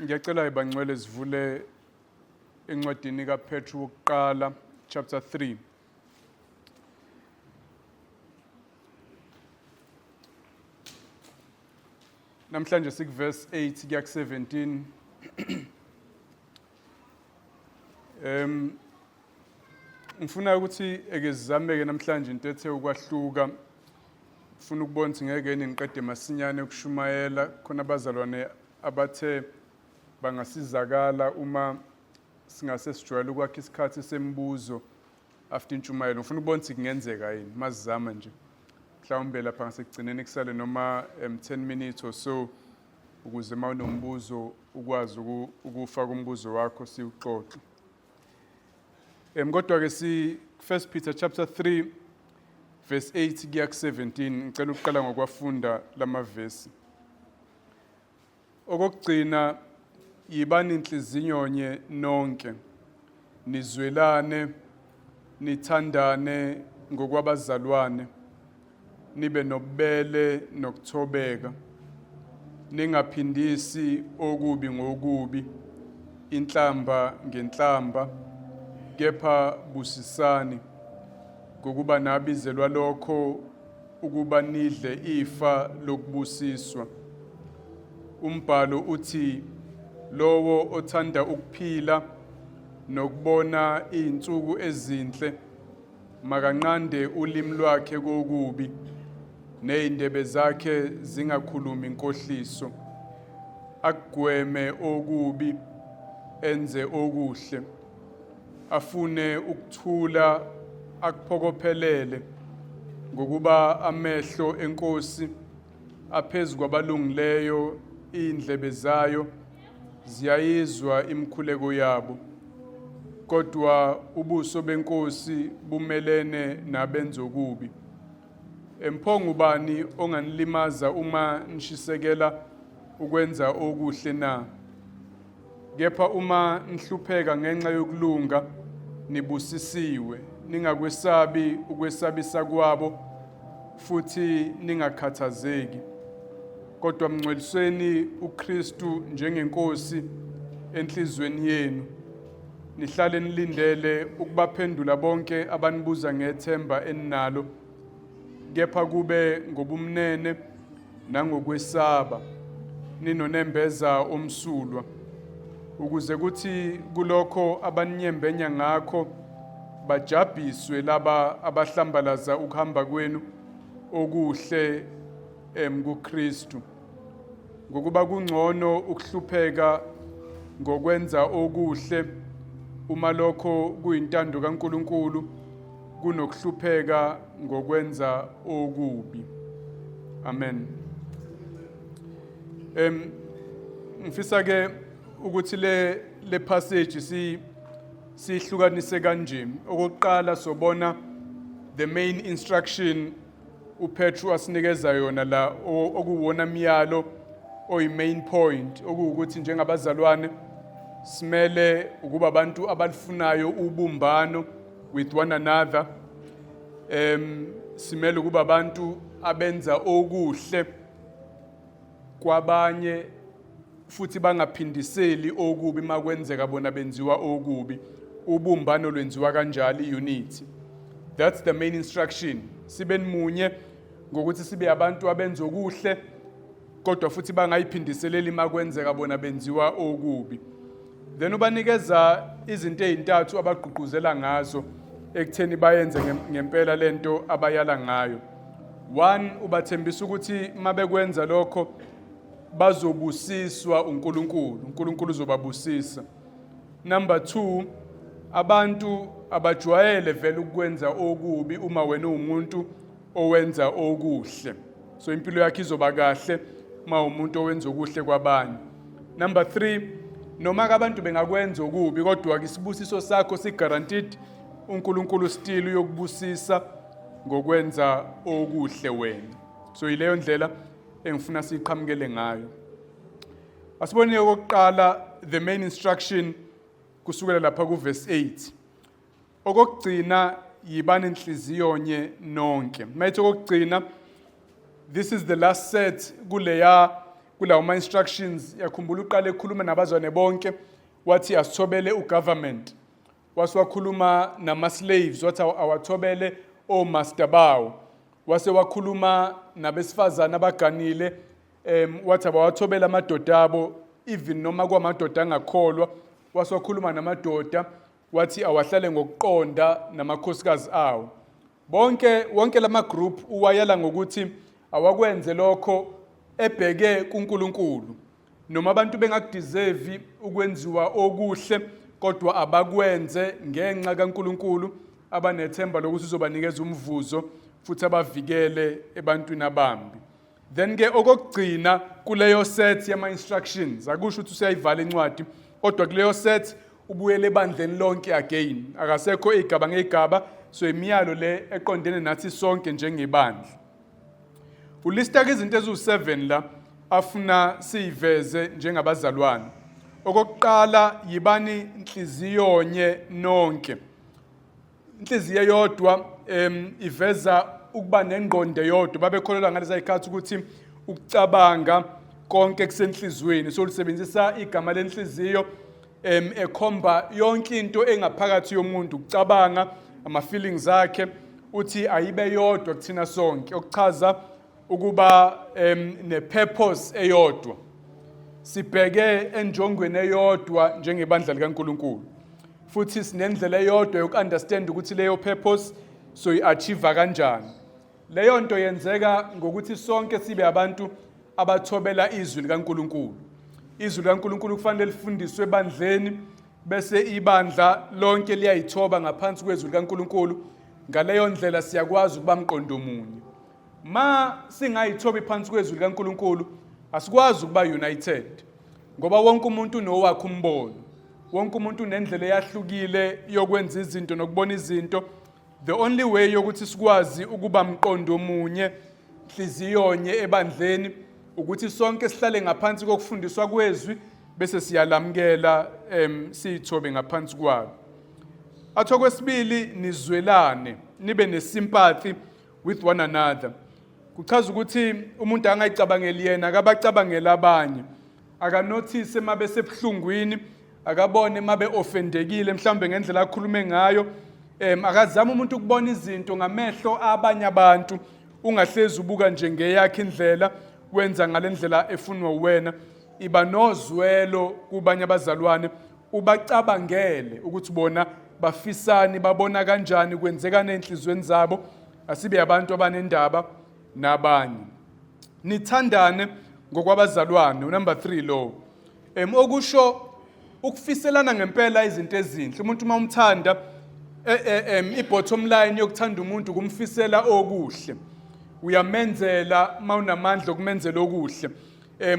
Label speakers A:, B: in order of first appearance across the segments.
A: Ngiyacela ibangcwele sivule encwadini kaPetru wokuqala chapter 3. Namhlanje sikuverse 8 kuya ku17. Ngifuna ukuthi ake sizameke namhlanje into ethe ukwahluka. Ngifuna ukubona ukuthi ngeke niqede masinyane ukushumayela khona abazalwane abathe bangasizakala uma singase sijwayele ukwakha isikhathi sembuzo after intshumayelo. Ngifuna ukubona ukuthi kungenzeka yini masizama nje. Mhlawumbe lapha ngasekugcineni kusale noma 10 minutes or so ukuze mawunombuzo ukwazi ukufaka umbuzo wakho siuxoxe. Kodwa ke si 1 Peter chapter 3 verse 8 kuya ku17 ngicela ukuqala ngokwafunda lamavesi. Okugcina yibani inhliziyo nye nonke nizwelane nithandane ngokwabazalwane nibe nobubele nokuthobeka ningaphindisi okubi ngokubi inhlamba ngenhlamba kepha busisani ngokuba nabizelwa lokho ukuba nidle ifa lokubusiswa. Umbhalo uthi lowo othanda ukuphila nokubona izinsuku ezinhle makanqande ulimi lwakhe kokubi nezindebe zakhe zingakhulumi inkohliso. Akugweme okubi enze okuhle afune ukuthula akuphokophelele ngokuba amehlo enkosi aphezulu kwabalungileyo indlebe zayo ziyayizwa imikhuleko yabo kodwa ubuso benkosi bumelene nabenza okubi. Emphongo ubani onganilimaza uma nishisekela ukwenza okuhle na? Kepha uma nihlupheka ngenxa yokulunga nibusisiwe ningakwesabi ukwesabisa kwabo futhi ningakhathazeki kodwa mngcwelisweni uKristu njengenkosi enhlizweni yenu nihlale nilindele ukubaphendula bonke abanibuza ngethemba eninalo kepha kube ngobumnene nangokwesaba ninonembeza omsulwa ukuze kuthi kulokho abaninyembenya ngakho bajabhiswe laba abahlambalaza ukuhamba kwenu okuhle kuKristu ngokuba kungcono ukuhlupheka ngokwenza okuhle uma lokho kuyintando kaNkulunkulu kunokuhlupheka ngokwenza okubi. Amen. Ngifisa ke ukuthi le passage sihlukanise kanje. Okokuqala sobona the main instruction uPetru asinikeza yona la okuwona myalo oyi main point okuwukuthi njengabazalwane simele ukuba abantu abalifunayo ubumbano with one another. Simele ukuba abantu abenza okuhle kwabanye futhi bangaphindiseli okubi makwenzeka bona benziwa okubi. Ubumbano lwenziwa kanjalo unity. That's the main instruction. Sibe munye ngokuthi sibe abantu abenza okuhle kodwa futhi bangayiphindiseleli makwenzeka bona benziwa okubi. Then ubanikeza izinto ezintathu abagqugquzela ngazo ekutheni bayenze ngempela lento abayala ngayo. One, ubathembisa ukuthi mabekwenza lokho bazobusiswa uNkulunkulu. uNkulunkulu uzobabusisa. Number 2, abantu abajwayele vele ukwenza okubi uma wena umuntu owenza okuhle. So impilo yakhe izoba kahle uma umuntu owenza okuhle kwabanye. Number 3, noma abantu bengakwenza okubi kodwa isibusiso sakho siguaranteed uNkulunkulu still uyokubusisa ngokwenza okuhle wena. So ileyo ndlela engifuna siqhamukele ngayo. Asibone okokuqala the main instruction kusukela lapha ku verse 8. Okugcina yibani inhliziyo nye nonke. Mayithi okugcina This is the last set kulawo ma-instructions. Yakhumbula uqale ekhuluma nabazwane bonke wathi asithobele ugovernment. Wasiwakhuluma nama-slaves wathi awathobele omaster bawo. Wase wakhuluma nabesifazane abaganile wathi abawathobele amadoda abo even noma kwamadoda angakholwa. Wase wakhuluma namadoda wathi awahlale ngokuqonda namakhosikazi awo. Wonke lama group uwayela ngokuthi awakwenze lokho ebheke kuNkulunkulu. Noma abantu bengakudeserve ukwenziwa okuhle kodwa abakwenze ngenxa kaNkulunkulu abanethemba lokuthi uzobanikeza umvuzo futhi abavikele ebantwini abambi. Then ke okugcina kuleyo set yama instructions akusho ukuthi usiyayivala incwadi kodwa kuleyo set ubuyele ebandleni lonke again. Akasekho igaba ngegaba so imiyalo le eqondene nathi sonke njengebandla. Ulista ke izinto ezu7 la afuna siveze njengabazalwane. Okokuqala yibani inhliziyo nye nonke. Inhliziyo yodwa iveza ukuba nengqondo yodwa. Babekholelwa ngalezi zikhathi ukuthi ukucabanga konke kusenhlizweni. So lisebenzisa igama lenhliziyo ekhomba yonke into engaphakathi yomuntu ukucabanga ama feelings akhe uthi ayibe yodwa kuthina sonke okuchaza ukuba ne-purpose eyodwa. Sibheke enjongweni eyodwa njengebandla likaNkulunkulu. Futhi sinendlela eyodwa yoku-understand ukuthi leyo purpose so i-achieve kanjani. Leyo nto yenzeka ngokuthi sonke sibe abantu abathobela izwi likaNkulunkulu. Izwi likaNkulunkulu kufanele lifundiswe ebandleni bese ibandla lonke liyayithoba ngaphansi kwezwi likaNkulunkulu. Ngaleyo ndlela siyakwazi ukuba mqondo munye. Ma singayithobi phansi kwezwi likaNkulunkulu asikwazi ukuba united ngoba wonke umuntu unowakhe umbono. Wonke umuntu unendlela eyahlukile yokwenza izinto nokubona izinto. The only way yokuthi sikwazi ukuba mqondo munye inhliziyonye ebandleni ukuthi sonke sihlale ngaphansi kokufundiswa kwezwi bese siyalamkela sithobe ngaphansi kwalo. Atho kwesibili nizwelane nibe nesympathy with one another. Kuchaza ukuthi umuntu angayicabangeli yena akabacabangela abanye. Akanotice mabe sebuhlungwini, akabone mabe offendekile mhlambe ngendlela akhulume ngayo. Akazama umuntu ukubona izinto ngamehlo abanye abantu. Ungahlezi ubuka nje ngeyakhe indlela wenza ngalendlela efunwa uwena. Iba nozwelo kubanye abazalwane ubacabangele ukuthi bona bafisani babona kanjani kwenzeka nenhlizweni zabo. Asibe abantu abanendaba nabanye. Nithandane ngokwabazalwane. Number 3 lo. Okusho ukufiselana ngempela izinto ezinhle. Umuntu uma umthanda i-bottom line yokuthanda umuntu kumfisela okuhle. Uyamenzela mawunamandla okumenzela okuhle.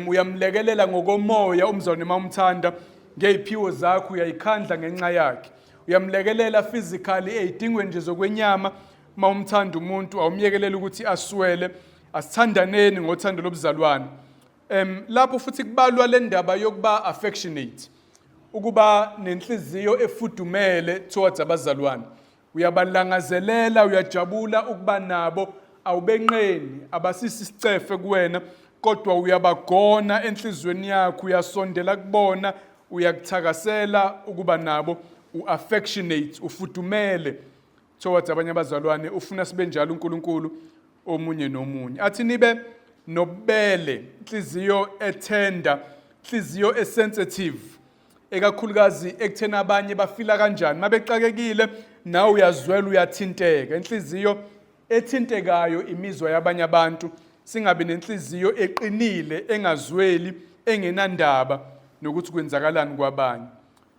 A: Uyamlekelela ngokomoya umzawone mawumthanda ngeziphiwo zakho uyayikhandla ngenxa yakhe. Uyamlekelela physically ezidingwe nje zokwenyama mawumthanda umuntu awumyekelela ukuthi aswele. Asithandaneni ngothando lobuzalwane. Lapho futhi kubalwa le ndaba yokuba affectionate. Ukuba nenhliziyo efudumele towards abazalwane. Uyabalangazelela, uyajabula ukuba nabo, awubenqeni, abasisi isicefe kuwena, kodwa uyabagona enhlizweni yakho, uyasondela kubona, uyakuthakasela ukuba nabo, uaffectionate, ufudumele towards abanye abazalwane. Ufuna sibe njalo uNkulunkulu omunye nomunye. Athi nibe nobele, inhliziyo ethenda, inhliziyo esensitive. Ekakhulukazi ekuthena abanye bafila kanjani mabexakekile nawe uyazwela uyathinteka. Inhliziyo ethintekayo imizwa yabanye abantu. Singabe nenhliziyo eqinile engazweli engenandaba nokuthi kwenzakalani kwabanye.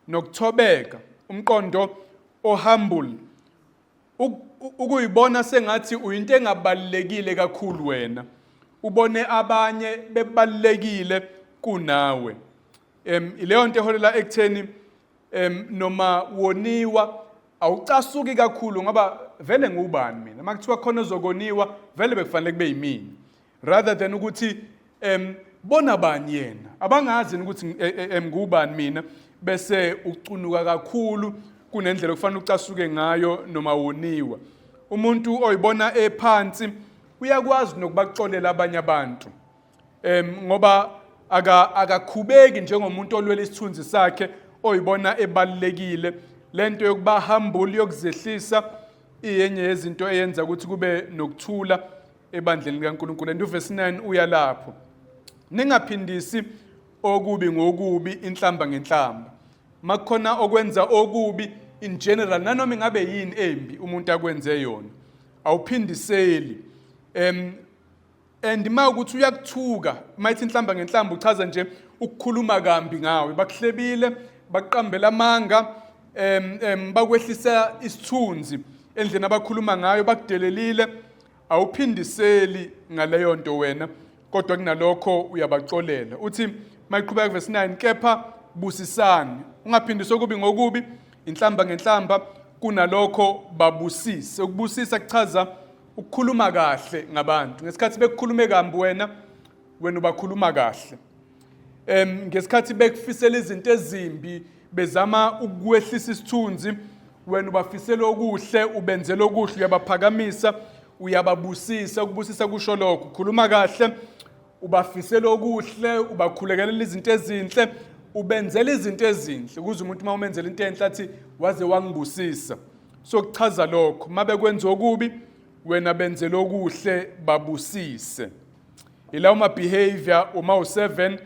A: Nokuthobeka, umqondo ohumble. Ukuyibona sengathi uyinto engabalekile kakhulu wena. Ubone abanye bebalekile kunawe. Ileyo nto eholela ekutheni noma woniwa awucasuki kakhulu ngoba vele ngubani mina. Makuthiwa khona ozokoniwa vele bekufanele kube yimini. Rather than ukuthi bona bani yena. Abangazi ukuthi ngubani mina bese ucunuka kakhulu kunendlela okufanele ucasuke ngayo noma woniwa. Umuntu oyibona ephansi uyakwazi nokubaxolela abanye abantu ngoba akakhubeki njengomuntu olwela isithunzi sakhe oyibona ebalekile. Lento yokuba humble yokuzehlisa iyenye yezinto eyenza ukuthi kube nokuthula ebandleni likaNkulunkulu. And uverse 9 uya lapho, ningaphindisi okubi ngokubi inhlamba ngenhlamba. Makhona okwenza okubi in general, nanoma ingabe yini embi umuntu akwenze yona, awuphindiseli. And uma ukuthi uyakuthuka, mayithi inhlamba ngenhlamba uchaza nje ukukhuluma kambi ngawe, bakuhlebile, baqambela amanga, bakwehlisa isithunzi endleni abakhuluma ngayo, bakudelelile, awuphindiseli ngaleyo nto wena, kodwa kunalokho uyabaxolela. Uthi mayiqhubeka verse 9, kepha busisani, ungaphindisi okubi ngokubi inhlamba ngenhlamba, kunalokho babusise. Ukubusisa kuchaza ukukhuluma kahle ngabantu. Ngesikhathi bekukhulume kambi wena ubakhuluma kahle. Ngesikhathi bekufisela izinto ezimbi, bezama ukwehlisa isithunzi, wena ubafisela okuhle, ubenzela okuhle, uyabaphakamisa, uyababusisa. Ukubusisa kusho lokho, ukhuluma kahle, ubafisela okuhle, ubakhulekelela izinto ezinhle, ubenzela izinto ezinhle, ukuze umuntu uma umenzela into enhle athi waze wangibusisa. So kuchaza lokho, uma bekwenza okubi wena benzela okuhle, babusise. Ila uma behavior uma u7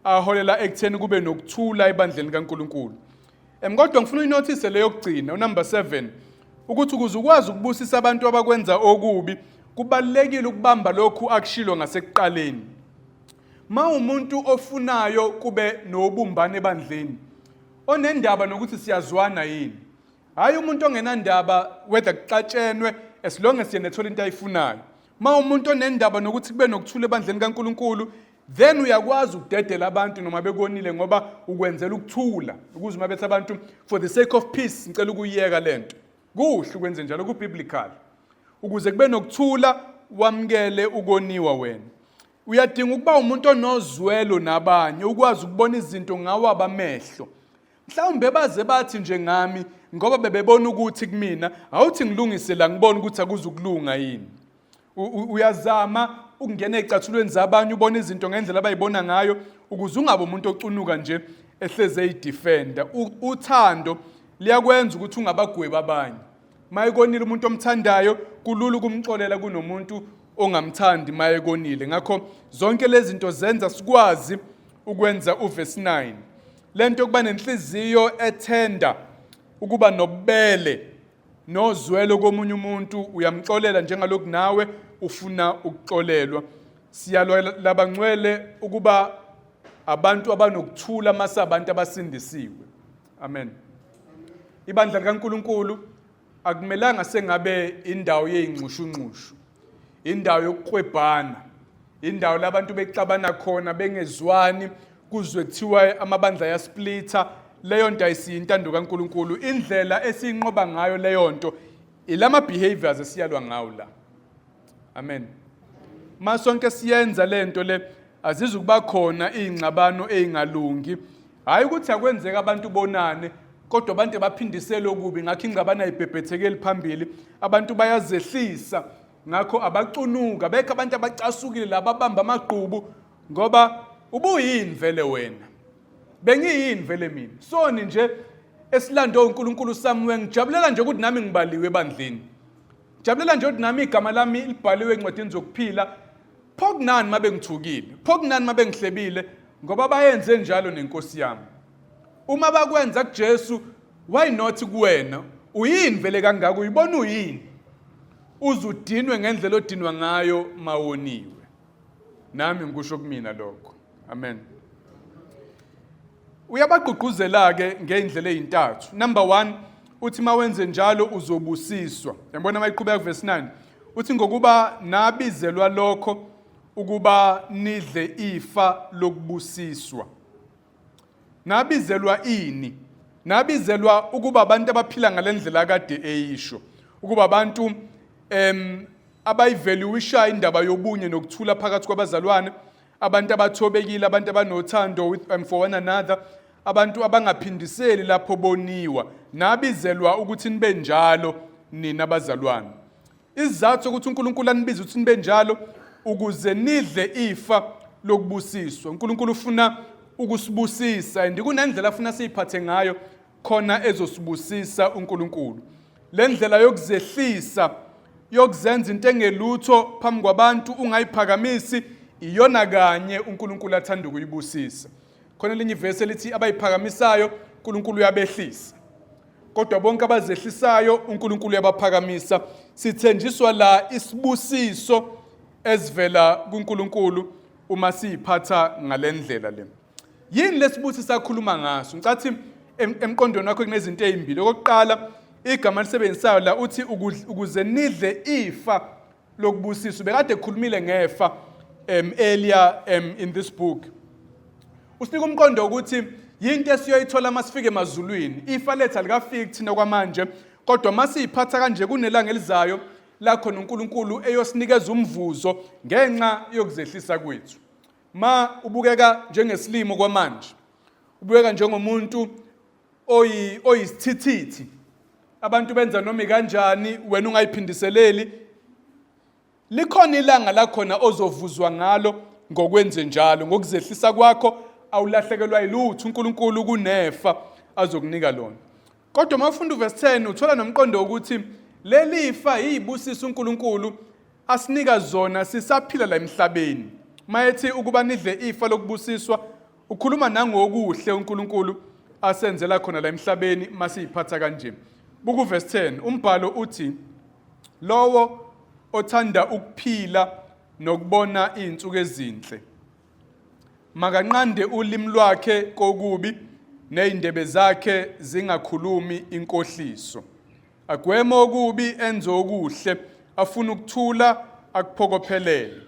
A: aholela ekutheni kube nokuthula ebandleni kaNkulunkulu. Kodwa ngifuna uyinothise leyo yokugcina, number 7, ukuthi ukuze ukwazi ukubusisa abantu abakwenza okubi, kubalekile ukubamba lokhu akushilo ngasekuqaleni. Ma umuntu ofunayo kube nobumbane ebandleni, onendaba nokuthi siyazwana yini, hayi umuntu ongenandaba whether kuxatshenwe as long as yena ethola into ayifunayo. Ma umuntu onendaba nokuthi kube nokuthula ebandleni kaNkulunkulu, then uyakwazi ukudedela abantu noma bekonile ngoba ukwenzela ukuthula, ukuze uma bethi abantu for the sake of peace ngicela ukuyiyeka lento. Kuhle ukwenze njalo ku-biblical, ukuze kube nokuthula, wamkele ukoniwa wena. Uyadinga ukuba umuntu onozwelo nabanye, ukwazi ukubona izinto ngawo abamehlo. Mhlawumbe baze bathi nje ngami ngoba bebebona ukuthi kumina awuthi ngilungise la ngibona ukuthi akuzukulunga yini. Uyazama ukungena ezicathulweni zabanye, ubona izinto ngendlela abayibona ngayo, ukuze ungabe umuntu ocunuka nje ehleze eyidefender. Uthando liyakwenza ukuthi ungabagweba abanye. Mayikonile umuntu omthandayo, kulula ukumxolela kunomuntu ongamthandi mayekonile. Ngakho zonke lezi zinto zenza sikwazi ukwenza uverse 9. Lento yokuba nenhliziyo ethenda, ukuba nobubele, nozwelo komunye umuntu, uyamxolela njengalokhu nawe ufuna ukuxolelwa. Siyalwa labangcwele ukuba abantu abanokuthula masabantu abasindisiwe. Amen. Ibandla likaNkulunkulu akumelanga sengabe indawo yezingxushunxushu, indawo yokuqwebhana, indawo labantu bexabana khona bengezwani, kuzwe kuthiwa amabandla yasplitha. Leyo nto ayisiyintando kaNkulunkulu. Indlela esiyinqoba ngayo leyo nto ilama behaviors esiyalwa ngawo la. Amen. Masonke siyenza lento le azizukuba khona izingxabano ezingalungi. Hayi ukuthi akwenzeka abantu bonane, kodwa abantu baphindisela okubi, ngakho ingxabano ayibhebhethekeli phambili. Abantu bayazehlisa, ngakho abacunuka, bekho abantu abacasukile lababamba amagqubu ngoba ubuyini vele wena. Bengiyini vele mina. Soni nje esilando uNkulunkulu sami ngijabulela nje ukuthi nami ngibaliwe ebandleni. Jabulela nje ukuthi nami igama lami libhaliwe encwadini zokuphila. Phokunani mabe ngithukile, phokunani mabe ngihlebile, ngoba bayenze njalo nenkosi yami. Uma bakwenza kuJesu, why not kuwena? Uyini vele kangaka, uyibona uyini? Uzudinwe ngendlela odinwa ngayo mawoniwe. Nami ngisho kumina lokho. Amen. Uyabagqugquzela ke ngeindlela ezintathu. Number 1, uthi mawenze njalo uzobusiswa. Yabona mayiqhubeka verse 9. Uthi ngokuba nabizelwa lokho ukuba nidle ifa lokubusiswa. Nabizelwa ini? Nabizelwa ukuba abantu abaphila ngalendlela kade eyisho. Ukuba abantu abayivaluisha indaba yobunye nokuthula phakathi kwabazalwane, abantu abathobekile, abantu abanothando for one another, abantu abangaphindiseli lapho boniwa. Nabizelwa ukuthi nibe njalo nina abazalwane. Isizathu sokuthi uNkulunkulu anibize ukuthi nibe njalo ukuze nidle ifa lokubusiswa. uNkulunkulu ufuna ukusibusisa and kunendlela afuna siyiphathe ngayo khona ezosibusisa uNkulunkulu. Le ndlela yokuzehlisa yokuzenza into engelutho phambi kwabantu ungayiphakamisi iyona kanye uNkulunkulu athanda ukuyibusisa. Khona linye ivesi elithi abayiphakamisayo uNkulunkulu uyabehlisa. Kodwa bonke abazehlisayo uNkulunkulu uyabaphakamisa. Sithenjiswa la isibusiso esivela kuNkulunkulu uma siyiphatha ngalendlela le. Yini lesibusiso sakhuluma ngaso? Ngicathi emqondweni wakho kunezinto ezimbili. Okokuqala igama lisebenzisayo la uthi ukuze nidle ifa lokubusiswa. Bekade ekhulumile ngefa earlier in this book. Usinika umqondo ukuthi yinto esiyoyithola masifike emazulwini. Ifa lethu alikafiki thina kwamanje, kodwa masiyiphatha kanje kunelanga elizayo la khona uNkulunkulu eyosinikeza umvuzo ngenxa yokuzehlisa kwethu. Ma ubukeka njengesilimo kwamanje, ubukeka njengomuntu oyisithithithi, abantu benza noma kanjani wena ungayiphindiseleli, likhona ilanga la khona ozovuzwa ngalo ngokwenze njalo. Ngokuzehlisa kwakho awulahlekelwa yilutho, uNkulunkulu kunefa azokunika lona. Kodwa mawufunda uverse 10 uthola nomqondo ukuthi leli ifa yibusisa uNkulunkulu asinika zona sisaphila la emhlabeni. Mayethi ukuba nidle ifa lokubusiswa ukhuluma nangokuhle uNkulunkulu asenzela khona la emhlabeni masiyiphatha kanje. Buku verse 10 umbhalo uthi lowo othanda ukuphila nokubona izinsuku ezinhle makanqande ulimi lwakhe kokubi nezindebe zakhe zingakhulumi inkohliso. Agweme okubi enze okuhle, afuna ukuthula akuphokophelele.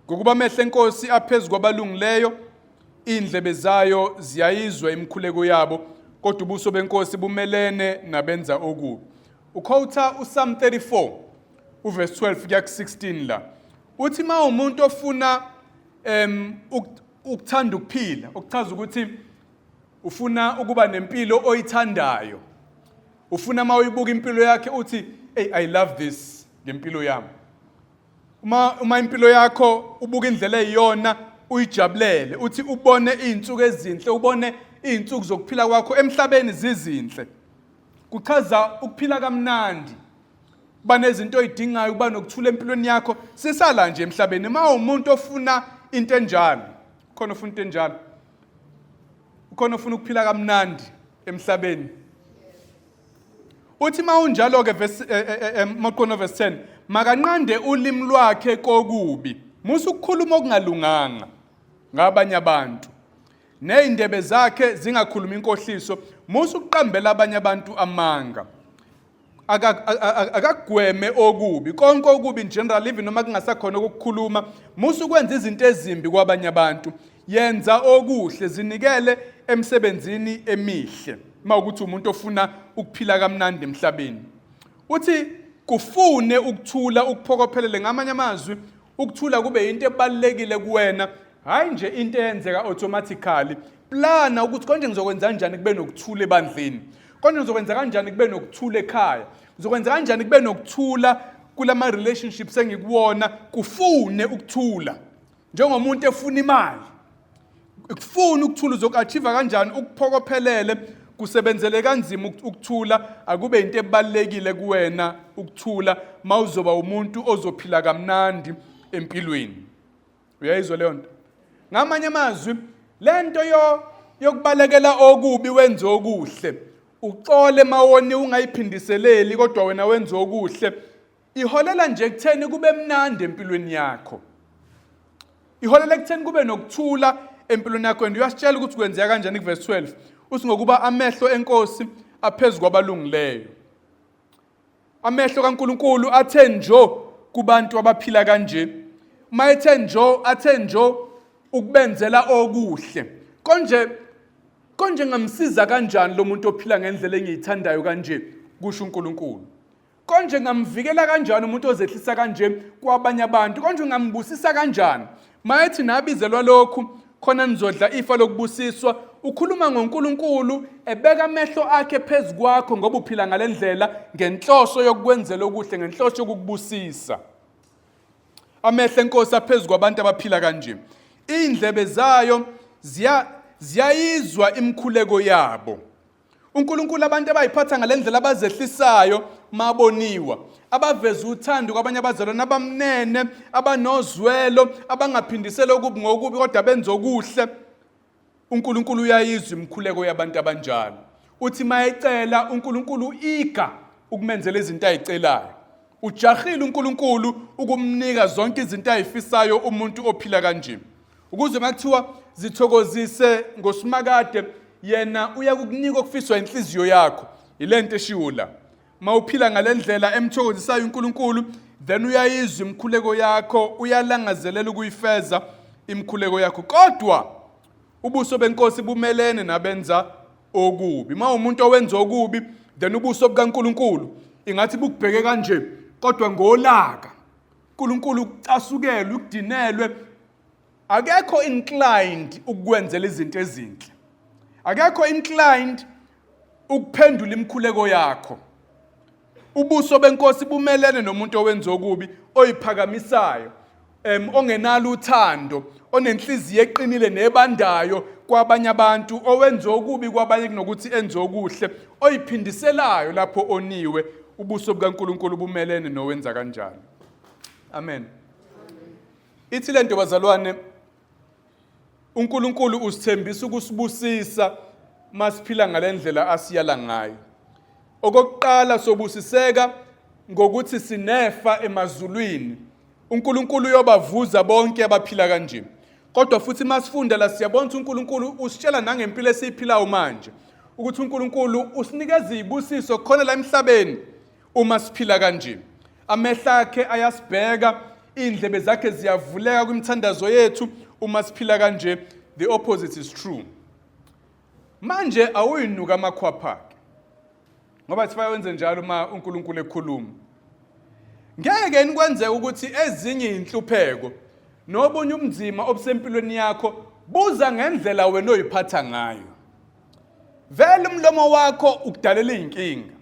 A: Ngokuba amehlo enkosi aphezulu kwabalungileyo, indlebe zayo ziyayizwa imikhuleko yabo, kodwa ubuso benkosi bumelene nabenza okubi. Ukhotha uPsalm 34 uverse 12 kuya ku16 la. Uthi ma umuntu ofuna ukuthanda ukuphila, okuchaza ukuthi ufuna ukuba nempilo oyithandayo. Ufuna ma uyibuka impilo yakhe uthi hey, I love this ngempilo yami. Uma impilo yakho ubuka indlela eyiyona uyijabulele, uthi ubone izinsuku ezinhle, ubone izinsuku zokuphila kwakho emhlabeni zizinhle. Kuchaza ukuphila kamnandi. Kuba nezinto oyidingayo, kuba nokuthula empilweni yakho, sisala nje emhlabeni. Ma umuntu ofuna into enjalo, khona ufuna into enjalo. Ukhona ufuna ukuphila kamnandi emhlabeni. Uthi ma unjalo ke verse maqono verse 10 makanqande ulimi lwakhe kokubi. Musu ukukhuluma okungalunganga ngabanye abantu. Nezindebe zakhe zingakhuluma inkohliso. Musu ukuqambela abanye abantu amanga. Akagweme okubi. Konke okubi in general even noma kungasakhona ukukhuluma, musu kwenza izinto ezimbi kwabanye abantu. Yenza okuhle, zinikele emsebenzini emihle. Mawukuthi umuntu ofuna ukuphila kamnandi emhlabeni. Uthi kufune ukuthula ukuphokophelele. Ngamanye amazwi ukuthula kube into ebalekile kuwena, hayi nje into eyenzeka automatically. Plana ukuthi konje ngizokwenza kanjani kube nokuthula ebandleni, konje ngizokwenza kanjani kube nokuthula ekhaya, ngizokwenza kanjani kube nokuthula kulama relationships engikuwona. Kufune ukuthula njengomuntu efuna imali, kufuna ukuthula. Uzokachieve kanjani ukuphokophelele? Kusebenzele kanzima ukuthula, akube into ebalekile kuwena ukuthula mawuzoba umuntu ozophila kamnandi empilweni. Uyayizwa leyo nto? Ngamanye amazwi lento yokubalekela okubi wenze okuhle, uxole mawoni ungayiphindiseleli kodwa wena wenze okuhle, iholela nje ekutheni kube mnandi empilweni yakho. Iholela ekutheni kube nokuthula empilweni yakho. And uyasitshela ukuthi kwenzeka kanjani kuverse 12. Uthi ngokuba amehlo enkosi aphezulu kwabalungileyo. Amehlo kaNkulunkulu athe njo kubantu abaphila kanje. Uma ethe njo ukubenzela okuhle. Konje ngamsiza kanjani lo muntu ophila ngendlela engiyithandayo kanje kusho uNkulunkulu. Konje ngamvikela kanjani umuntu ozehlisa kanje kwabanye abantu. Konje ngambusisa kanjani. Mayethi nabizelwa lokhu khona nizodla ifa lokubusiswa. Ukhuluma ngoNkulunkulu ebeka amehlo akhe phezu kwakho ngoba uphila ngalendlela ngenhloso yokukwenzela okuhle, ngenhloso yokukubusisa. Amehlo eNkosi aphezu kwabantu abaphila kanje. Indlebe zayo ziyayizwa imikhuleko yabo. uNkulunkulu abantu abayiphatha ngalendlela abazehlisayo maboniwa, abaveza uthando kwabanye abazalwane abamnene, abanozwelo, abangaphindisela okubi ngokubi kodwa benza okuhle. uNkulunkulu uyayizwa imikhuleko yabantu abanjalo. Uthi mayecela uNkulunkulu iga ukumenzela izinto ayicelayo. Ujahile uNkulunkulu ukumnika zonke izinto ayifisayo umuntu ophila kanje. Ukuze makuthiwa zithokozise ngosimakade, yena uyakukunika okufiswa inhliziyo yakho. Ilento eshiwo la. Mawuphila ngalendlela emthokozisayo uNkulunkulu, then uyayizwa imikhuleko yakho, uyalangazelela ukuyifeza imikhuleko yakho. Kodwa ubuso beNkosi bumelene nabenza okubi. Umuntu owenza okubi, then ubuso bukaNkulunkulu ingathi bukubheke kanje, kodwa ngolaka. uNkulunkulu ucasukele, ukudinelwe, akekho inclined ukukwenzela izinto ezinhle. Akekho inclined ukuphendula imikhuleko yakho. Ubuso beNkosi bumelene nomuntu owenza okubi, oyiphakamisayo, ongenalo uthando, onenhliziyo eqinile nebandayo kwabanye abantu, owenza okubi kwabanye kunokuthi enze okuhle, oyiphindiselayo lapho oniwe. Ubuso bukaNkulunkulu bumelene nowenza kanjalo. Amen. Ithi lento bazalwane, uNkulunkulu usithembisa ukusibusisa masiphila ngalendlela asiyala ngayo. Okokuqala sobusiseka ngokuthi sinefa emazulwini. uNkulunkulu uyobavuza bonke abaphila kanje. Kodwa futhi masifunda la siyabona uNkulunkulu usitshela nangempilo esiyiphilayo manje, ukuthi uNkulunkulu usinikeza izibusiso khona la emhlabeni uma siphila kanje. Amehlo akhe ayasibheka, indlebe zakhe ziyavuleka kwimthandazo yethu uma siphila kanje. The opposite is true. Manje awuyinuka amakhwapha akhe, ngoba sifa wenze njalo uma uNkulunkulu ekhuluma. Ngeke nikwenze ukuthi ezinye inhlupheko nobunye umzima obusempilweni yakho buza ngendlela wena oyiphatha ngayo. Vele umlomo wakho ukudalela izinkinga.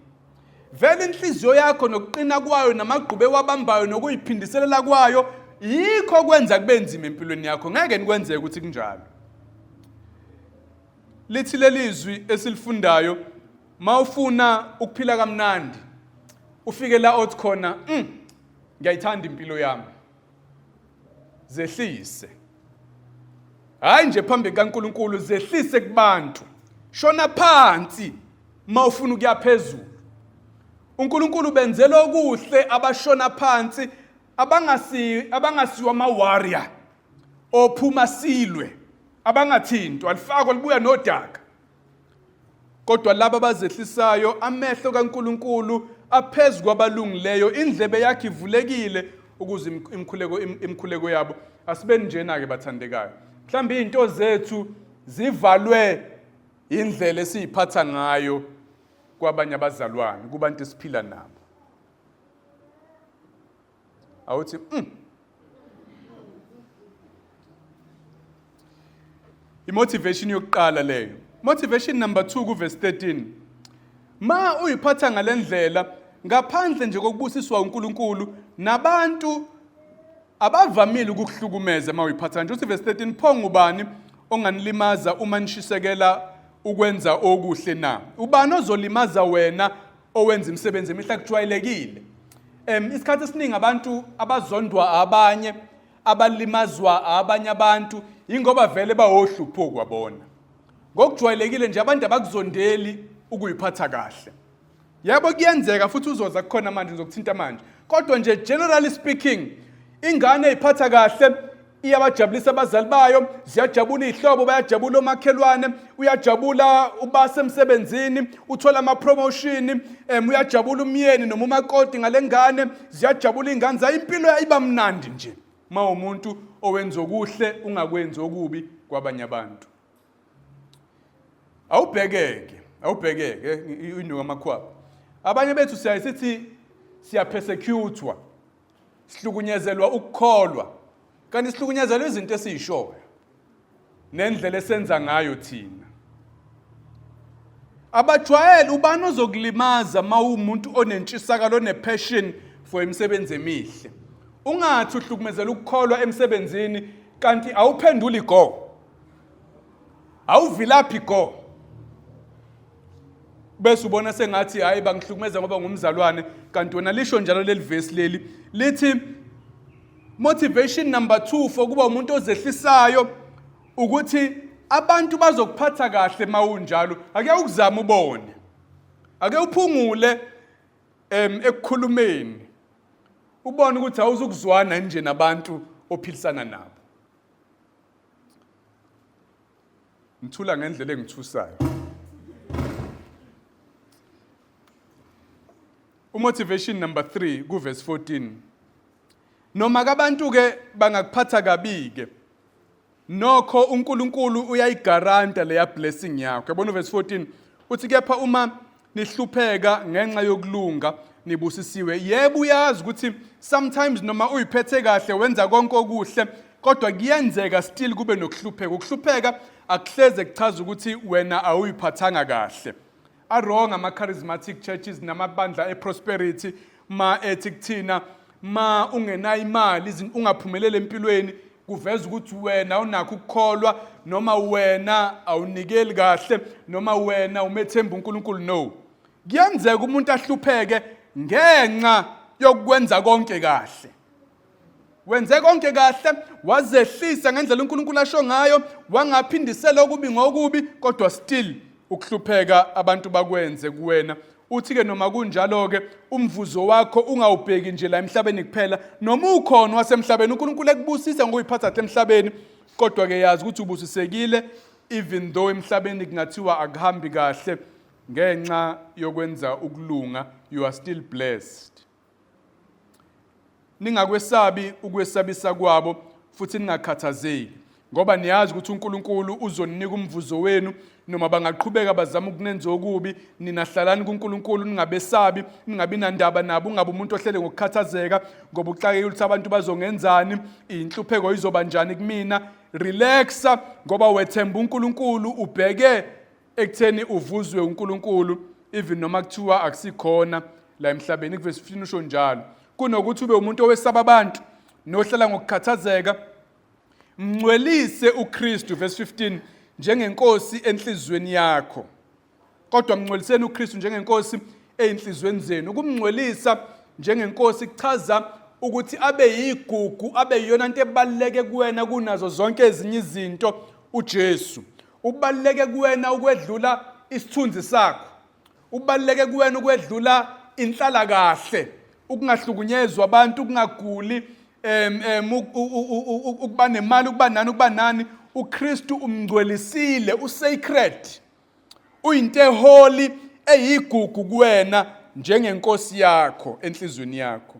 A: Vele inhliziyo yakho nokuqina kwayo namagqube wabambayo nokuyiphindiselela kwayo yikho kwenza kube nzima empilweni yakho. Ngeke nikwenze ukuthi kunjalo. Lithi lelizwi esilifundayo, mawufuna ukuphila kamnandi ufike la othi khona ngiyayithanda impilo yami, zehlise. Hayi nje phambi kaNkulunkulu, zehlise kubantu. Shona phansi mawufuna ukuya phezulu. uNkulunkulu benzela okuhle abashona phansi, abangasiwa ama-warrior ophuma silwe, abangathintwa alifakwa libuya nodaka. Kodwa laba abazehlisayo, amehlo kaNkulunkulu aphezu kwabalungileyo, indlebe yakhe ivulekile ukuze imikhuleko yabo. Asibeni njena ke bathandekayo, mhlawumbe izinto zethu zivalwe indlela esiyiphatha ngayo kwabanye abazalwane, kubantu esiphila nabo. Awuthi imotivation yokuqala leyo. Motivation number 2 kuverse 13. Ma uyiphatha ngalendlela ngaphandle nje kokubusiswa uNkulunkulu, nabantu abavamile ukukuhlukumeza ma uyiphatha nje. Uthi verse 13, pho ngubani onganilimaza uma nishisekela ukwenza okuhle na? Ubani ozolimaza wena owenza imisebenzi emihle kujwayelekile? Isikhathi esiningi abantu abazondwa abanye, abalimazwa abanye abantu, ingoba vele bawohlupho kwabona. Ngokujwayelekile nje abantu abakuzondeli ukuyiphatha kahle. Yebo kuyenzeka futhi uzoza kukhona manje uzokuthinta manje. Kodwa nje generally speaking, ingane eziphatha kahle iyabajabulisa abazali bayo, ziyajabula izihlobo, bayajabula omakhelwane, uyajabula ubase emsebenzini, uthola ama promotion, uyajabula umyeni noma umakoti ngalengane, ziyajabula ingane zayo, impilo yayiba mnandi nje. Ma umuntu owenza okuhle ungakwenzi okubi kwabanye abantu. Awubhekeke inuka amakhwapha. Abanye bethu siyasithi siyapersecutewa, sihlukunyezelwa ukukholwa, kanti sihlukunyezelwa izinto esizishoyo. nendlela esenza ngayo thina. Abajwayeli ubani ozokulimaza mawumuntu onentshisakalo onepassion for imisebenzi emihle. Ungathi uhlukumezela ukukholwa emsebenzini kanti awuphenduli go. Awuvilaphi go. Bese ubona sengathi hayi bangihlukumeza ngoba ngumzalwane kanti wena lisho njalo leli verse leli lithi motivation number 2 for kuba umuntu ozehlisayo ukuthi abantu bazokuphatha kahle mawunjalo. Ake ukuzama ubone. Ake uphungule ekukhulumeni. Ubone ukuthi awuzukuzwana nje nabantu ophilisana nabo. Ngithula ngendlela engithusayo. Motivation number 3 ku verse 14. Noma abantu ke bangakuphatha kabi ke nokho uNkulunkulu uyayigaranta leya blessing yakho. Yabona verse 14 uthi kepha uma nihlupheka ngenxa yokulunga nibusisiwe. Yebo uyazi ukuthi sometimes noma uyiphethe kahle wenza konke okuhle kodwa kuyenzeka still kube nokuhlupheka. Ukuhlupheka akuhleze kuchaza ukuthi wena awuyiphathanga kahle. Wrong ama charismatic churches namabandla eprosperity ma ethi kuthina ma ungenayo imali ungaphumelele empilweni kuveza ukuthi wena unakho ukukholwa noma wena awunikeli kahle noma wena umethemba uNkulunkulu. No, kuyenzeka umuntu ahlupheke ngenxa yokwenza konke kahle. Wenze konke kahle wazehlisa ngendlela uNkulunkulu asho ngayo wangaphindisela okubi ngokubi kodwa still ukuhlupheka abantu bakwenze kuwena. Uthi ke noma kunjalo ke umvuzo wakho ungawubheki nje la emhlabeni kuphela noma ukhona wasemhlabeni uNkulunkulu ekubusisa ngokuyiphatha emhlabeni kodwa ke yazi ukuthi ubusisekile even though emhlabeni kungathiwa akuhambi kahle ngenxa yokwenza ukulunga you are still blessed. Ningakwesabi ukwesabisa kwabo futhi ningakhathazeki ngoba niyazi ukuthi uNkulunkulu uzoninika umvuzo wenu noma bangaqhubeka bazama ukunenza okubi. Ninahlalani kuNkulunkulu ningabesabi ningabi nandaba nabo ungabe umuntu ohlele ngokukhathazeka ngoba uxakeke ukuthi abantu bazongenzani inhlupheko izoba njani kumina. Relaxa ngoba wethemba uNkulunkulu ubheke ekutheni uvuzwe uNkulunkulu even noma kuthiwa akusikhona la emhlabeni. Verse 15 usho njalo kunokuthi ube umuntu owesaba abantu nohlala ngokukhathazeka mngcwelise uKristu verse 15 njengenkosi enhlizweni yakho. Kodwa mngcweliseni uKristu njengenkosi einhlizweni zenu. Ukumngcwelisa njengenkosi kuchaza ukuthi abe yigugu abe yiyona into ebaluleke kuwena kunazo zonke ezinye izinto uJesu. Ubaluleke kuwena ukwedlula isithunzi sakho. Ubaluleke kuwena ukwedlula inhlala kahle. Ukungahlukunyezwa abantu ukungaguli ukuba nemali ukuba nani uKristu umngcwelisile usacred uyinto eholy eyigugu kuwena njengenkosi yakho enhlizweni yakho.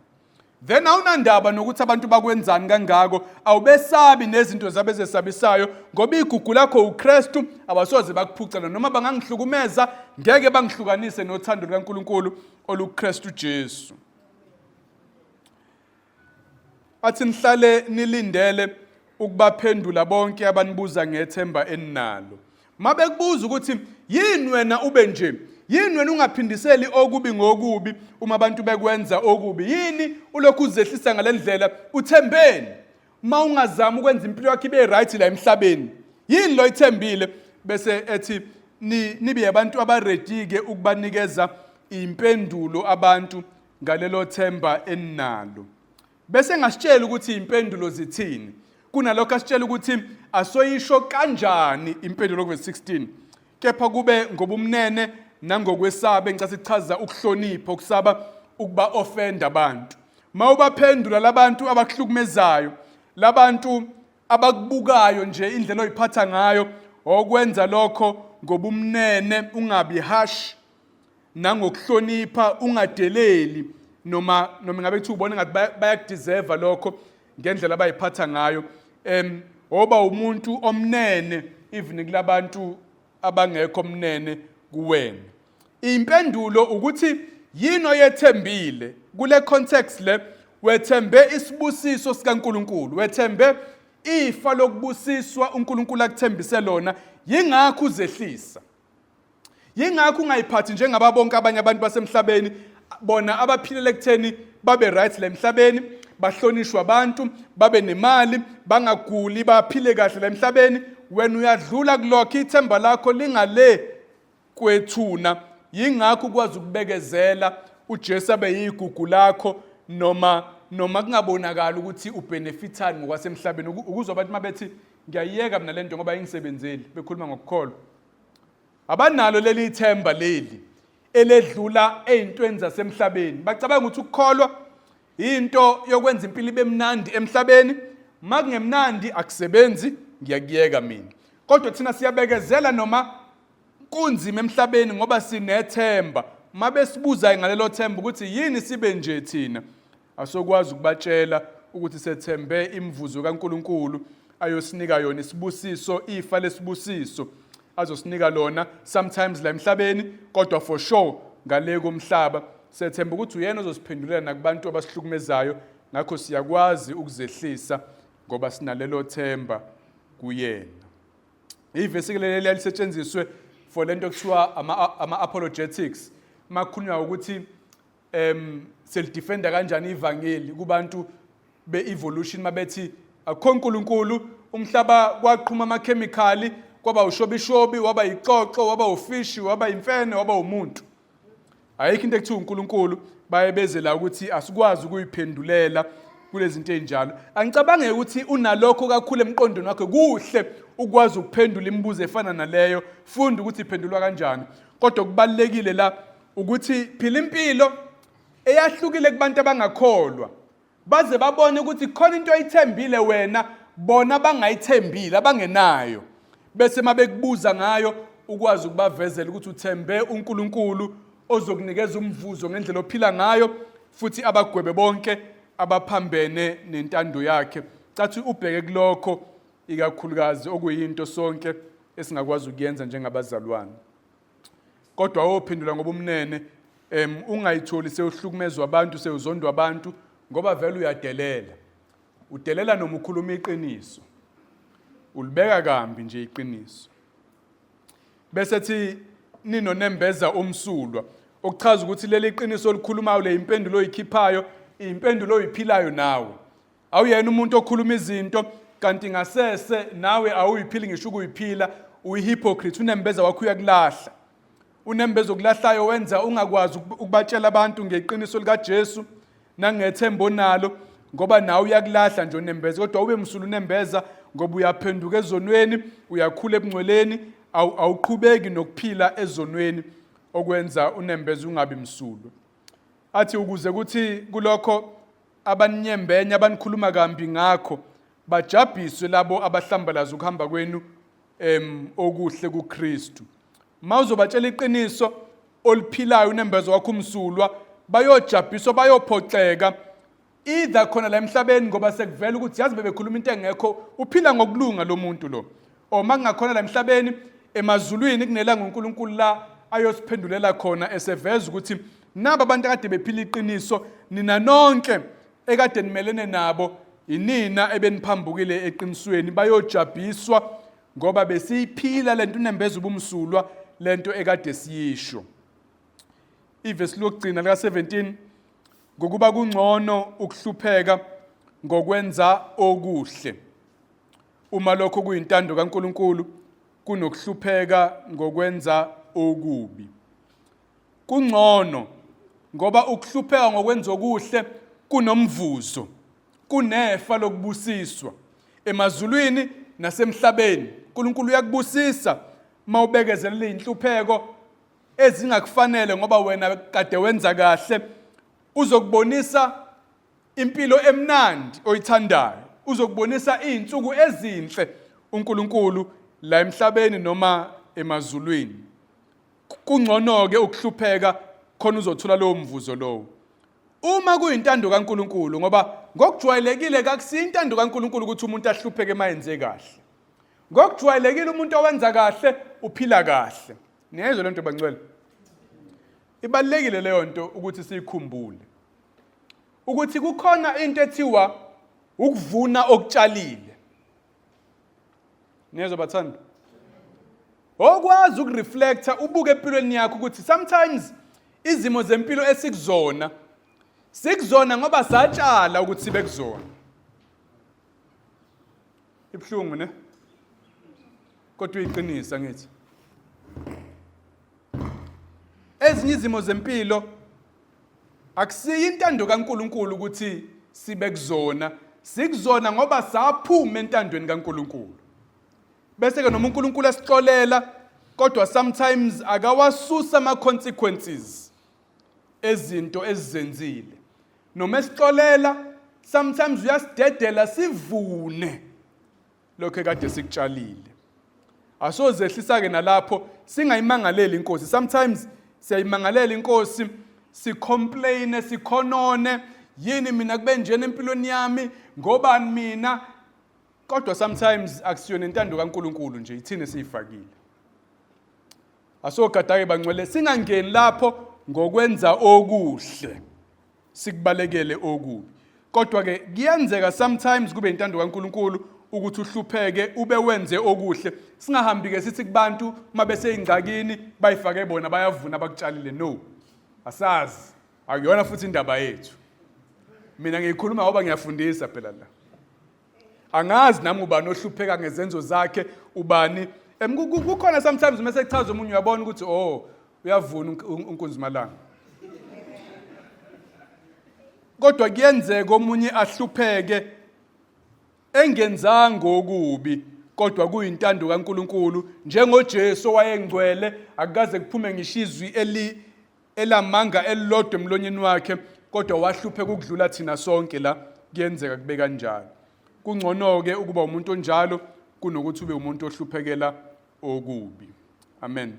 A: Then awunandaba nokuthi abantu bakwenzani kangako awubesabi nezinto zabezesabisayo ngoba igugu lakho uKristu abasoze bakuphucela noma bangangihlukumeza ngeke bangihlukanise nothando likaNkulunkulu oluKristu Jesu. Athi nihlale nilindele ukubaphendula bonke abanibuza ngethemba eninalo. Mabekubuza ukuthi yini wena ube nje, yini wena ungaphindiseli okubi ngokubi uma abantu bekwenza okubi, yini ulokhu uzehlisa ngalendlela uthembeni ma ungazama ukwenza impilo yakho ibe right la emhlabeni, yini lo ithembile bese ethi nibe abantu abaready ke ukubanikeza impendulo abantu ngalelo themba eninalo. Bese ngasitshela ukuthi impendulo zithini kunalokho asitshela ukuthi asoyisho kanjani impendulo verse 16 kepha kube ngobumnene nangokwesaba engicase ichaza ukuhlonipha ukusaba ukuba offend abantu. Mawubaphendula labantu abakuhlukumezayo labantu abakubukayo nje indlela oyiphatha ngayo okwenza lokho ngobumnene ungabi harsh nangokuhlonipha ungadeleli noma ngabe kuthi ubone ngathi bayakudeserve lokho ngendlela abayiphatha ngayo oba umuntu omnene even kulabantu abangekho omnene kuwena. Impendulo ukuthi yini oyethembile kule context le wethembe isibusiso sikaNkulunkulu, wethembe ifa lokubusiswa uNkulunkulu akuthembise lona yingakho uzehlisa. Yingakho ungayiphathi njengaba bonke abanye abantu basemhlabeni bona abaphilele ekutheni babe right la emhlabeni, bahlonishwa abantu, babe nemali, bangaguli, baphile kahle la emhlabeni. Wena uyadlula kulokho, ithemba lakho lingale kwethuna. Yingakho ukwazi ukubekezela uJesu abe yigugu lakho noma kungabonakala ukuthi ubenefitani ngokwasemhlabeni. Ukuzwa abantu mabethi ngiyayiyeka mina lento ngoba ingisebenzeli, bekhuluma ngokukholwa. Abanalo leli ithemba leli eledlula ezintweni zasemhlabeni. Bacabanga ukuthi ukukholwa into yokwenza impilo ibe mnandi emhlabeni, makungemnandi akusebenzi, ngiyakuyeka mina. Kodwa thina siyabekezela noma kunzima emhlabeni ngoba sinethemba. Mabe sibuza ngalelo themba ukuthi yini sibe nje thina, asokwazi ukubatshela ukuthi sethembe imivuzo kaNkulunkulu ayosinika yona isibusiso, ifa lesibusiso azosinika lona sometimes la emhlabeni, kodwa for sure ngale komhlaba sethemba ukuthi uyena ozosiphendulela nakubantu abasihlukumezayo. Ngakho siyakwazi ukuzehlisa ngoba sinalelo themba kuyena. Ivesi leli lisetshenziswe for lento kuthiwa ama-apologetics, makhulunywa ukuthi selidefenda kanjani ivangeli kubantu be-evolution mabethi akho uNkulunkulu, umhlaba kwaqhuma amakhemikhali, kwaba ushobishobi, waba iqoqo, waba ufishi, waba imfene, waba umuntu. Ayikho into ekuthiwa uNkulunkulu, bayebezela ukuthi asikwazi ukuyiphendulela kulezi zinto ezinjalo. Angicabange ukuthi unalokho kakhulu emqondweni wakhe, kuhle ukwazi ukuphendula imibuzo efana naleyo, funda ukuthi iphendulwa kanjani. Kodwa kubalekile la ukuthi phila impilo eyahlukile kubantu abangakholwa, baze babone ukuthi khona into oyithembile wena bona bangayithembile, abangenayo. Bese mabekubuza ngayo ukwazi ukubavezela ukuthi uthembe uNkulunkulu ozokunikeza umvuzo ngendlela ophila ngayo, futhi abagwebe bonke abaphambene nentando yakhe. Cathi ubheke kulokho ikakhulukazi okuyinto sonke esingakwazi ukuyenza njengabazalwane. Kodwa ophendula ngobumnene, ungayitholi sewuhlukumezwa abantu, sewuzondwa abantu, ngoba vele uyadelela. Udelela noma ukhuluma iqiniso. Ulibeka kambi nje iqiniso. Bese thi ninonembeza omsulwa, okuchaza ukuthi leli qiniso olikhulumayo, le impendulo oyikhiphayo, impendulo oyiphilayo nawe. Awuyena umuntu okhuluma izinto kanti ngasese nawe awuyiphili ngisho ukuyiphila, uyihypocrite, unembeza wakho uyakulahla. Unembeza okulahlayo wenza ungakwazi ukubatshela abantu ngeqiniso lika Jesu nangethemba onalo, ngoba nawe uyakulahla nje unembeza. Kodwa ube msulu unembeza ngoba uyaphenduka ezonweni, uyakhula ebungcweleni, awuqhubeki nokuphila ezonweni okwenza unembeza ungabi msulu. Athi ukuze ukuthi kulokho abaninyembenya abanikhuluma kambi ngakho bajabhiswe labo abahlambalaza ukuhamba kwenu okuhle kuKristu. Mawuzobatshela iqiniso oliphilayo unembeza wakho umsulwa, bayojabhiswa, bayophoxeka either khona la emhlabeni ngoba sekuvela ukuthi yazi bebekhuluma into engekho, uphila ngokulunga lo muntu lo. O makungakhona la emhlabeni, emazulwini kunelanga uNkulunkulu la ayosiphendulela khona eseveza ukuthi naba abantu akade bephila iqiniso, nina nonke ekade nimelene nabo, inina ebeniphambukile eqinisweni, bayojabhiswa ngoba besiyiphila lento unembeza ubumsulwa, lento ekade siyisho. Ivesi lokugcina lika 17, ngokuba kungcono ukuhlupheka ngokwenza okuhle uma lokho kuyintando kaNkulunkulu kunokuhlupheka ngokwenza okubi. Kungcono ngoba ukuhlupheka ngokwenza okuhle kunomvuzo, kunefa lokubusiswa emazulwini nasemhlabeni. uNkulunkulu uyakubusisa mawubekezelela inhlupheko ezingakufanele ngoba wena kade wenza kahle. Uzokubonisa impilo emnandi oyithandayo, uzokubonisa izinsuku ezinhle uNkulunkulu la emhlabeni noma emazulwini. Kungcono ke ukuhlupheka khona uzothola lowo mvuzo lowo. Uma kuyintando kaNkulunkulu, ngoba ngokujwayelekile kakusiyintando kaNkulunkulu ukuthi umuntu ahlupheke mayenze kahle. Ngokujwayelekile umuntu owenza kahle uphila kahle. Niyezwa lento bangcwele? Ibalekile leyo nto ukuthi siyikhumbule. Ukuthi kukhona into ethiwa ukuvuna okutshalile. Niyezwa bathanda? Okwazi ukureflecta ubuke empilweni yakho ukuthi sometimes izimo zempilo esikuzona sikuzona ngoba satshala ukuthi sibe kuzona. Ibhlungu ne? Kodwa uyiqinisa ngithi. Ezinye izimo zempilo akusiyi intando kaNkuluNkulu ukuthi sibe kuzona, sikuzona ngoba saphuma entandweni kaNkuluNkulu. Bese ke noma uNkulunkulu asixolela kodwa sometimes akawasusa ama consequences ezinto ezizenzile. Noma esixolela sometimes uyasidedela sivune lokho ekade sikutshalile. Asozehlisa ke nalapho singayimangaleli inkosi. Sometimes siyayimangalela inkosi, sicomplain, sikhonone, yini mina kube njena empilweni yami, ngobani mina? Kodwa sometimes akusiyona intando kaNkuluNkulu nje ithine siyifakile. Asogada ke bangcwele singangeni lapho ngokwenza okuhle sikubalekele okubi. Kodwa ke kuyenzeka sometimes kube intando kaNkuluNkulu ukuthi uhlupheke ube wenze okuhle. Singahambi ke sithi kubantu mabese ingcakini bayifake bona bayavuna abakutshalile. No. Asazi. Akuyona futhi indaba yethu. Mina ngiyikhuluma ngoba ngiyafundisa phela la. Angazi nami ubani ohlupheka ngezenzo zakhe ubani. Kukhona sometimes mase kuchaza umunye uyabona ukuthi uyavuna uNkunzimalanga. Kodwa kuyenzeka omunye ahlupheke engenzanga okubi kodwa kuyintando kaNkuluNkulu njengoJesu wayengcwele akukaze kuphume ngishizwi elamanga elilodwa emlonyeni wakhe kodwa wahlupheka ukudlula thina sonke la kuyenzeka kube kanjalo. Kungcono ke ukuba umuntu onjalo kunokuthi ube umuntu ohluphekela okubi. Amen.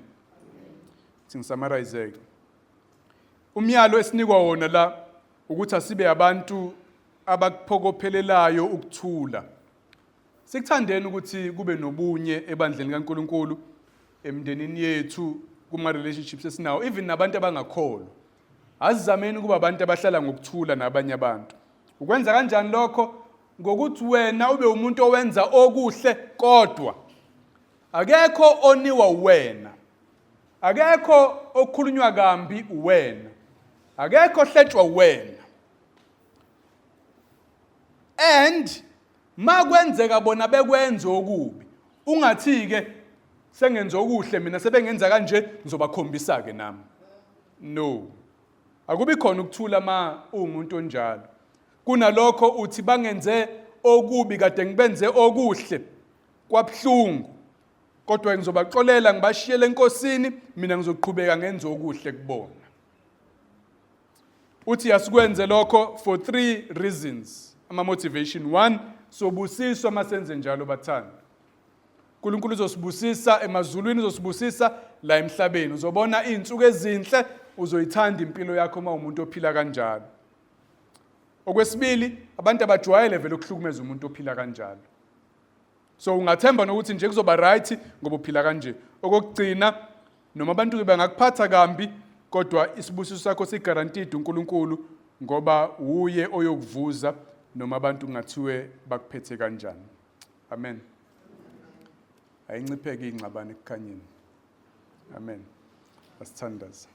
A: Singisummarize. Umyalo esinikwa wona la ukuthi asibe abantu abakuphokophelelayo ukuthula. Sikuthandeni ukuthi kube nobunye ebandleni kaNkuluNkulu emndenini yethu kuma relationships esinawo even nabantu abangakholwa. Asizameni ukuba abantu abahlala ngokuthula nabanye abantu. Ukwenza kanjani lokho? Ngokuthi wena ube umuntu owenza okuhle kodwa akekho oniwa wena. Akekho okhulunywa kambi wena. Akekho hletshwa wena. And makwenzeka bona bekwenza okubi ungathi ke sengenza okuhle mina sebengenza kanje ngizobakhombisa ke nami. No. Akubi khona ukuthula umuntu onjalo. Kunalokho uthi bangenze okubi kade ngibenze okuhle kwabhlungu kodwa ngizobaxolela ngibashiyele enkosini mina ngizoqhubeka ngenze okuhle kubona. Uthi asikwenze lokho for 3 reasons. Ama motivation 1 sobusiswa masenze njalo bathanda. uNkulunkulu uzosibusisa emazulwini uzosibusisa la emhlabeni. Uzobona izinsuku ezinhle uzoyithanda impilo yakho uma umuntu ophila kanjalo. Okwesibili abantu abajwayele vele ukuhlukumeza umuntu ophila kanjalo. So ungathemba nokuthi nje kuzoba right ngoba uphila kanje. Okugcina noma abantu bangakuphatha kambi kodwa isibusiso sakho sigaranteed uNkulunkulu ngoba uye oyokuvuza noma abantu ngathiwe bakuphethe kanjani. Amen. Ayincipheke ingxabano ekukhanyeni. Amen. Asithandaze.